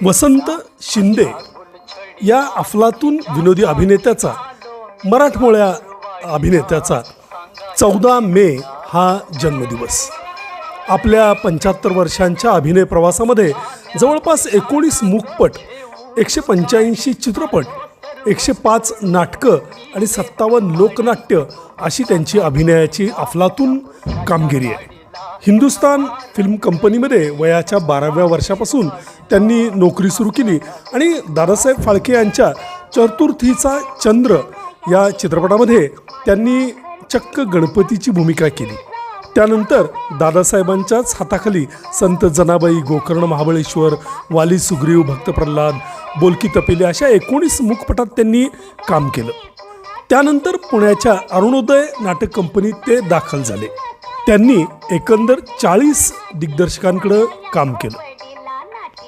वसंत शिंदे या अफलातून विनोदी अभिनेत्याचा, मराठमोळ्या अभिनेत्याचा 14 मे हा जन्मदिवस. आपल्या 75 वर्षांच्या अभिनय प्रवासामध्ये जवळपास 19 मूकपट, 185 चित्रपट, 105 नाटकं आणि 57 लोकनाट्य अशी त्यांची अभिनयाची अफलातून कामगिरी आहे. हिंदुस्तान फिल्म कंपनीमध्ये वयाच्या 12व्या वर्षापासून त्यांनी नोकरी सुरू केली आणि दादासाहेब फाळके यांच्या चतुर्थीचा चंद्र या चित्रपटामध्ये त्यांनी चक्क गणपतीची भूमिका केली. त्यानंतर दादासाहेबांच्याच हाताखाली संत जनाबाई, गोकर्ण महाबळेश्वर, वाली सुग्रीव, भक्त प्रल्हाद, बोलकी तपेली अशा 19 मूकपटात त्यांनी काम केलं. त्यानंतर पुण्याच्या अरुणोदय नाटक कंपनीत ते दाखल झाले. त्यांनी एकंदर 40 दिग्दर्शकांकडे काम केलं.